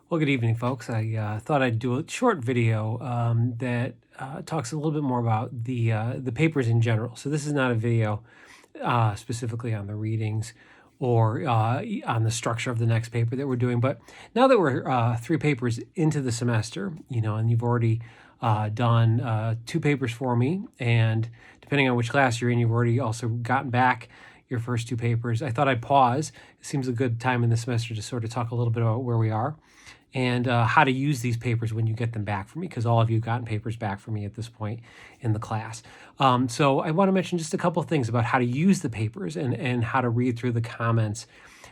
Well, good evening, folks. I thought I'd do a short video that talks a little bit more about the papers in general. So this is not a video specifically on the readings or on the structure of the next paper that we're doing. But now that we're three papers into the semester, and you've already done two papers for me, and depending on which class you're in, you've already also gotten back your first two papers. I thought I'd pause. It seems a good time in the semester to sort of talk a little bit about where we are and how to use these papers when you get them back from me, because all of you have gotten papers back from me at this point in the class. So I want to mention just a couple of things about how to use the papers and how to read through the comments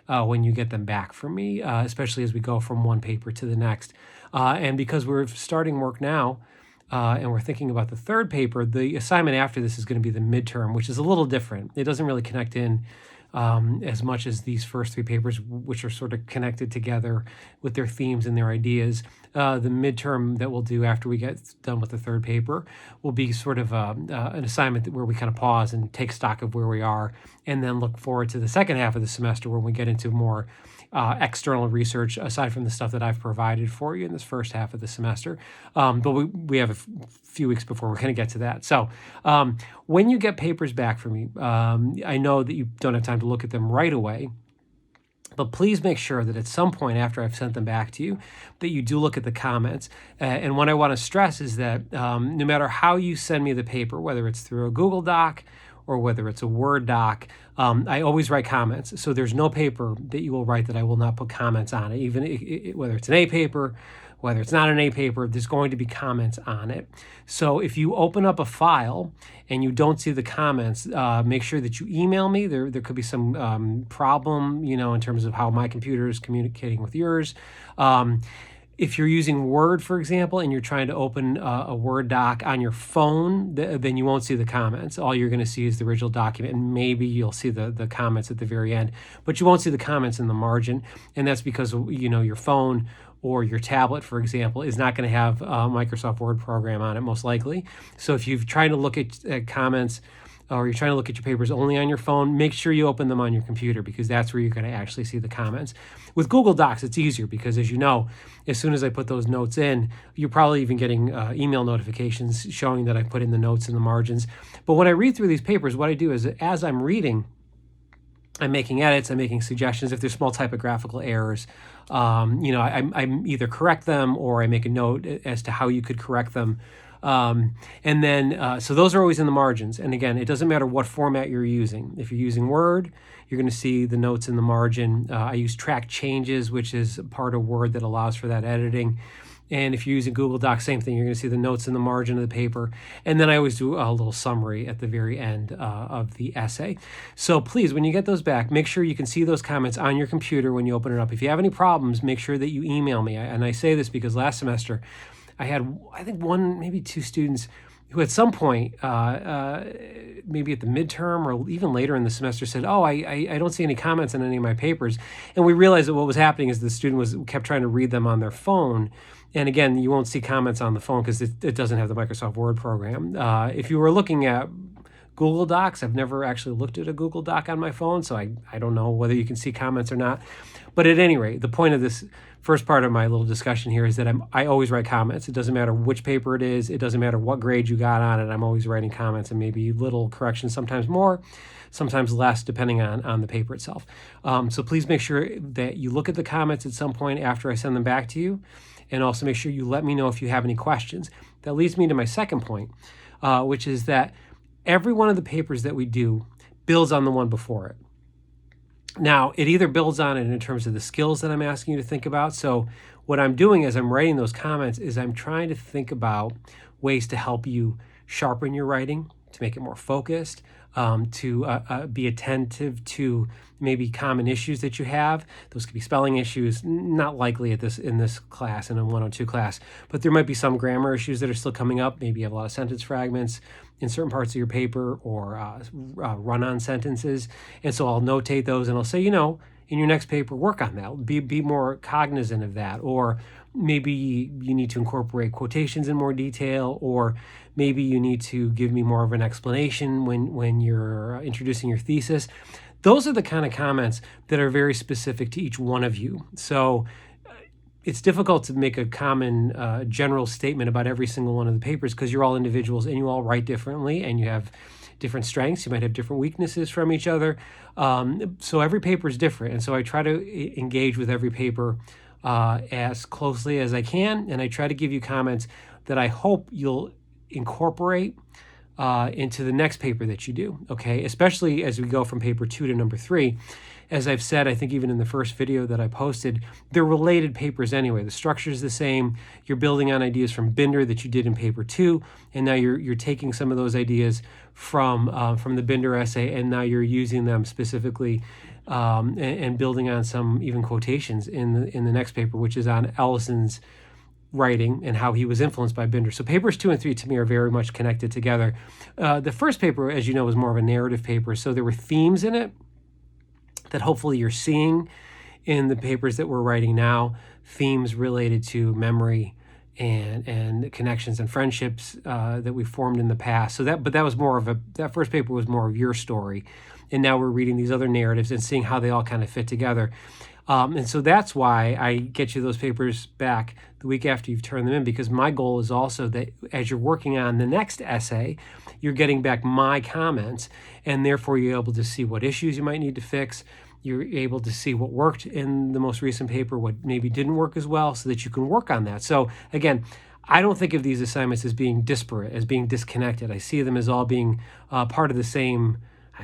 when you get them back from me, especially as we go from one paper to the next. And because we're starting work now, and we're thinking about the third paper, the assignment after this is going to be the midterm, which is a little different. It doesn't really connect in as much as these first three papers, which are sort of connected together with their themes and their ideas. The midterm that we'll do after we get done with the third paper will be sort of an assignment where we kind of pause and take stock of where we are, and then look forward to the second half of the semester when we get into more external research, aside from the stuff that I've provided for you in this first half of the semester. But we have a few weeks before we're going to get to that. So when you get papers back from me, I know that you don't have time to look at them right away, but please make sure that at some point after I've sent them back to you, that you do look at the comments. And what I want to stress is that no matter how you send me the paper, whether it's through a Google Doc or whether it's a Word doc, I always write comments. So there's no paper that you will write that I will not put comments on it, even whether it's an A paper, whether it's not an A paper, there's going to be comments on it. So if you open up a file and you don't see the comments, make sure that you email me. There could be some problem, in terms of how my computer is communicating with yours. If you're using Word, for example, and you're trying to open a Word doc on your phone, then you won't see the comments. All you're going to see is the original document, and maybe you'll see the comments at the very end, but you won't see the comments in the margin. And that's because, your phone or your tablet, for example, is not going to have a Microsoft Word program on it, most likely. So if you're trying to look at comments, or you're trying to look at your papers only on your phone, make sure you open them on your computer, because that's where you're going to actually see the comments. With Google Docs, it's easier because, as you know, as soon as I put those notes in, you're probably even getting email notifications showing that I put in the notes in the margins. But when I read through these papers, what I do is, as I'm reading, I'm making edits, I'm making suggestions. If there's small typographical errors, I either correct them or I make a note as to how you could correct them. And then, so those are always in the margins. And again, it doesn't matter what format you're using. If you're using Word, you're going to see the notes in the margin. I use Track Changes, which is part of Word that allows for that editing. And if you're using Google Docs, same thing. You're going to see the notes in the margin of the paper. And then I always do a little summary at the very end of the essay. So please, when you get those back, make sure you can see those comments on your computer when you open it up. If you have any problems, make sure that you email me. And I say this because last semester, I had, I think, one, maybe two students who at some point, maybe at the midterm or even later in the semester, said, "Oh, I don't see any comments on any of my papers." And we realized that what was happening is the student kept trying to read them on their phone. And again, you won't see comments on the phone because it doesn't have the Microsoft Word program. If you were looking at Google Docs, I've never actually looked at a Google Doc on my phone, so I don't know whether you can see comments or not. But at any rate, the point of this first part of my little discussion here is that I always write comments. It doesn't matter which paper it is. It doesn't matter what grade you got on it. I'm always writing comments, and maybe little corrections, sometimes more, sometimes less, depending on the paper itself. So please make sure that you look at the comments at some point after I send them back to you, and also make sure you let me know if you have any questions. That leads me to my second point, which is that every one of the papers that we do builds on the one before it. Now, it either builds on it in terms of the skills that I'm asking you to think about. So what I'm doing as I'm writing those comments is I'm trying to think about ways to help you sharpen your writing, to make it more focused, to be attentive to maybe common issues that you have. Those could be spelling issues, not likely in this class, in a 102 class, but there might be some grammar issues that are still coming up. Maybe you have a lot of sentence fragments in certain parts of your paper, or run-on sentences. And so I'll notate those and I'll say, in your next paper, work on that. Be more cognizant of that. Or maybe you need to incorporate quotations in more detail, or maybe you need to give me more of an explanation when you're introducing your thesis. Those are the kind of comments that are very specific to each one of you. So it's difficult to make a common general statement about every single one of the papers because you're all individuals and you all write differently and you have different strengths. You might have different weaknesses from each other. So every paper is different. And so I try to engage with every paper as closely as I can. And I try to give you comments that I hope you'll incorporate into the next paper that you do, okay? Especially as we go from paper 2 to number 3. As I've said, I think even in the first video that I posted, they're related papers anyway. The structure is the same. You're building on ideas from Binder that you did in paper 2, and now you're taking some of those ideas from the Binder essay, and now you're using them specifically and building on some even quotations in the next paper, which is on Ellison's writing and how he was influenced by Binder. So papers 2 and 3 to me are very much connected together. The first paper, as you know, was more of a narrative paper, so there were themes in it that hopefully you're seeing in the papers that we're writing now, themes related to memory and connections and friendships that we formed in the past. So that was more of that first paper was more of your story. And now we're reading these other narratives and seeing how they all kind of fit together. And so that's why I get you those papers back the week after you've turned them in, because my goal is also that as you're working on the next essay, you're getting back my comments, and therefore you're able to see what issues you might need to fix. You're able to see what worked in the most recent paper, what maybe didn't work as well, so that you can work on that. So again, I don't think of these assignments as being disparate, as being disconnected. I see them as all being part of the same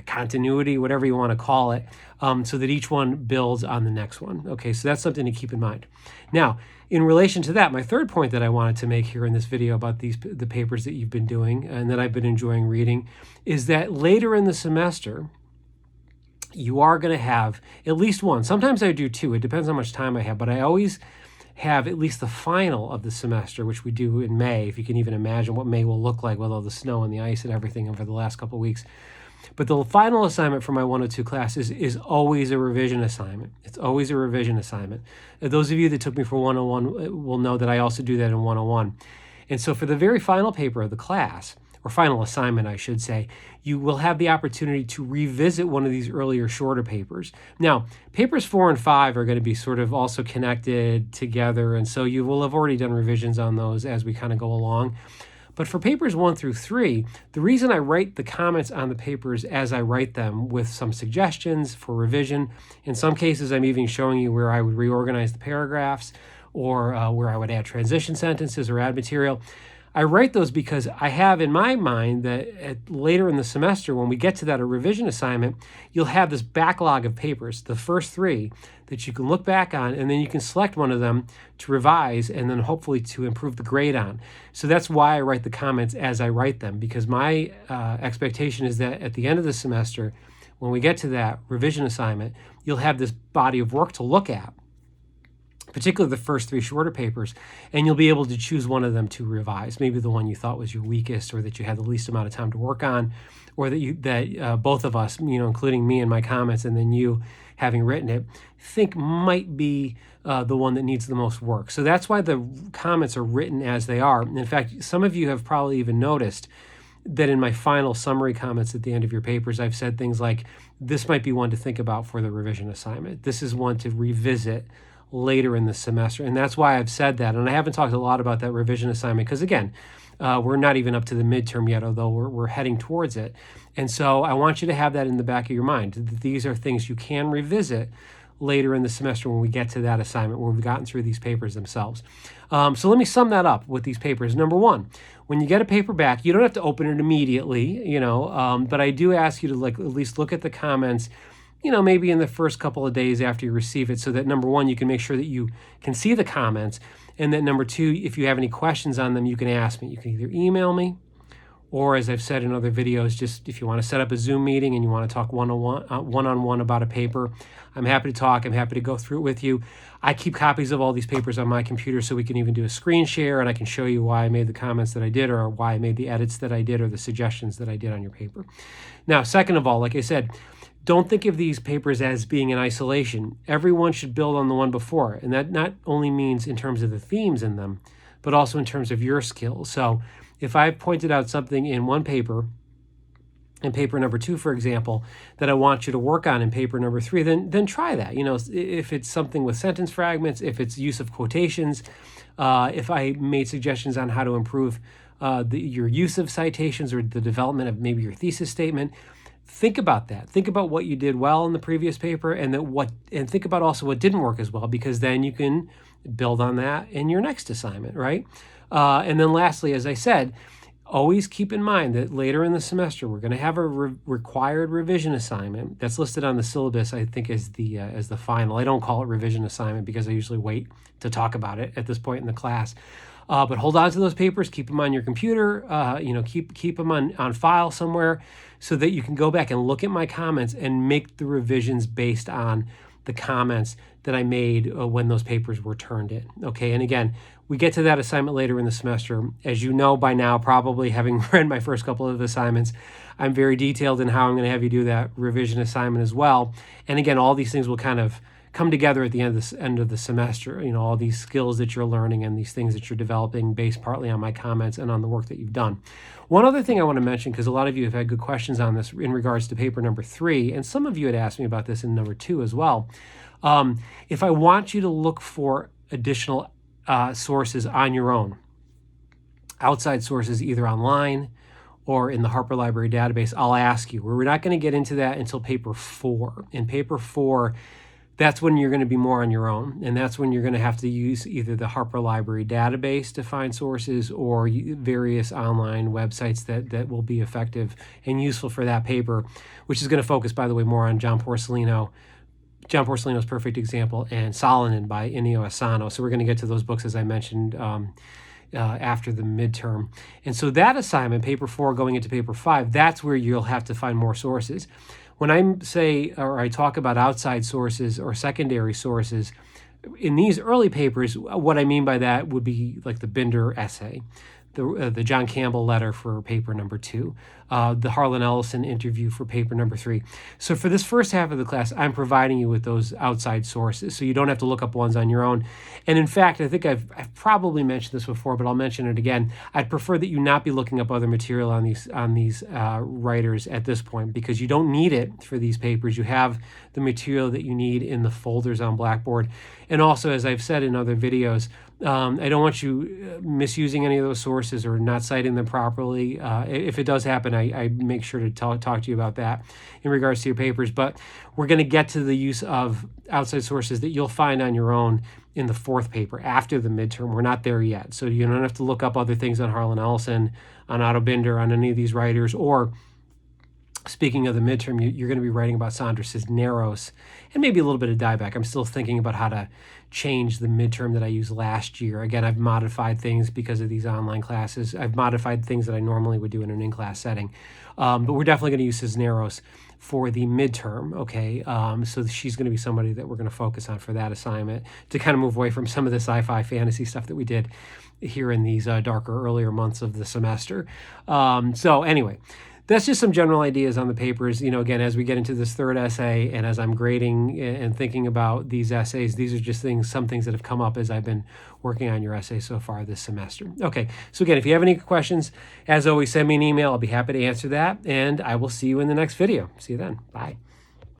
continuity, whatever you want to call it, so that each one builds on the next one. Okay, so that's something to keep in mind. Now, in relation to that, my third point that I wanted to make here in this video about the papers that you've been doing and that I've been enjoying reading is that later in the semester, you are going to have at least one. Sometimes I do two. It depends how much time I have, but I always have at least the final of the semester, which we do in May, if you can even imagine what May will look like with all the snow and the ice and everything over the last couple of weeks. But the final assignment for my 102 class is always a revision assignment. It's always a revision assignment. Those of you that took me for 101 will know that I also do that in 101. And so for the very final paper of the class, or final assignment, I should say, you will have the opportunity to revisit one of these earlier shorter papers. Now, papers 4 and 5 are going to be sort of also connected together, and so you will have already done revisions on those as we kind of go along. But for papers 1 through 3, the reason I write the comments on the papers as I write them with some suggestions for revision, in some cases I'm even showing you where I would reorganize the paragraphs or where I would add transition sentences or add material. I write those because I have in my mind that later in the semester, when we get to that revision assignment, you'll have this backlog of papers, the first 3, that you can look back on, and then you can select one of them to revise and then hopefully to improve the grade on. So that's why I write the comments as I write them, because my expectation is that at the end of the semester, when we get to that revision assignment, you'll have this body of work to look at, particularly the first 3 shorter papers, and you'll be able to choose one of them to revise, maybe the one you thought was your weakest or that you had the least amount of time to work on, or that both of us, including me and my comments, and then you having written it, think might be the one that needs the most work. So that's why the comments are written as they are. In fact, some of you have probably even noticed that in my final summary comments at the end of your papers, I've said things like, this might be one to think about for the revision assignment. This is one to revisit later in the semester. And that's why I've said that. And I haven't talked a lot about that revision assignment because, again, we're not even up to the midterm yet, although we're heading towards it. And so I want you to have that in the back of your mind, that these are things you can revisit later in the semester when we get to that assignment, when we've gotten through these papers themselves. So let me sum that up with these papers. Number 1, when you get a paper back, you don't have to open it immediately, but I do ask you to at least look at the comments, maybe in the first couple of days after you receive it, so that number 1, you can make sure that you can see the comments, and that number 2, if you have any questions on them, you can ask me. You can either email me, or as I've said in other videos, just if you want to set up a Zoom meeting and you want to talk one-on-one about a paper, I'm happy to talk. I'm happy to go through it with you. I keep copies of all these papers on my computer, so we can even do a screen share, and I can show you why I made the comments that I did, or why I made the edits that I did, or the suggestions that I did on your paper. Now, second of all, like I said, don't think of these papers as being in isolation. Everyone should build on the one before. And that not only means in terms of the themes in them, but also in terms of your skills. So if I've pointed out something in one paper in paper number 2, for example, that I want you to work on in paper number 3, then try that. You know, if it's something with sentence fragments, if it's use of quotations, if I made suggestions on how to improve your use of citations or the development of maybe your thesis statement, think about that. Think about what you did well in the previous paper, and think about also what didn't work as well, because then you can build on that in your next assignment, right? And then lastly, as I said, always keep in mind that later in the semester, we're going to have a required revision assignment that's listed on the syllabus, I think, as the final. I don't call it revision assignment because I usually wait to talk about it at this point in the class. But hold on to those papers, keep them on your computer, keep them on file somewhere so that you can go back and look at my comments and make the revisions based on the comments that I made when those papers were turned in. Okay, and again, we get to that assignment later in the semester. As you know by now, probably having read my first couple of assignments, I'm very detailed in how I'm going to have you do that revision assignment as well. And again, all these things will kind of come together at the end of the semester. You know, all these skills that you're learning and these things that you're developing based partly on my comments and on the work that you've done. One other thing I want to mention, because a lot of you have had good questions on this in regards to paper number 3, and some of you had asked me about this in number 2 as well. If I want you to look for additional sources on your own, outside sources either online or in the Harper Library database, I'll ask you. We're not going to get into that until paper 4. In paper 4, that's when you're going to be more on your own, and that's when you're going to have to use either the Harper Library database to find sources or various online websites that will be effective and useful for that paper, which is going to focus, by the way, more on John Porcellino. John Porcellino's Perfect Example and Solonen by Inio Asano. So we're going to get to those books, as I mentioned, after the midterm. And so that assignment, paper 4 going into paper 5, that's where you'll have to find more sources. When I talk about outside sources or secondary sources, in these early papers, what I mean by that would be like the Binder essay, the John Campbell letter for paper number 2, the Harlan Ellison interview for paper number 3. So for this first half of the class, I'm providing you with those outside sources, so you don't have to look up ones on your own. And in fact, I think I've probably mentioned this before, but I'll mention it again. I'd prefer that you not be looking up other material on these writers at this point, because you don't need it for these papers. You have the material that you need in the folders on Blackboard. And also, as I've said in other videos, I don't want you misusing any of those sources or not citing them properly. If it does happen, I make sure to talk to you about that in regards to your papers. But we're going to get to the use of outside sources that you'll find on your own in the 4th paper after the midterm. We're not there yet. So you don't have to look up other things on Harlan Ellison, on Otto Binder, on any of these writers, or speaking of the midterm, you're going to be writing about Sandra Cisneros and maybe a little bit of Diebeck. I'm still thinking about how to change the midterm that I used last year. Again, I've modified things because of these online classes. I've modified things that I normally would do in an in-class setting. But we're definitely going to use Cisneros for the midterm, okay? So she's going to be somebody that we're going to focus on for that assignment to kind of move away from some of the sci-fi fantasy stuff that we did here in these darker, earlier months of the semester. So anyway, that's just some general ideas on the papers. You know, again, as we get into this 3rd essay and as I'm grading and thinking about these essays, these are just some things that have come up as I've been working on your essay so far this semester. Okay, so again, if you have any questions, as always, send me an email. I'll be happy to answer that, and I will see you in the next video. See you then. Bye.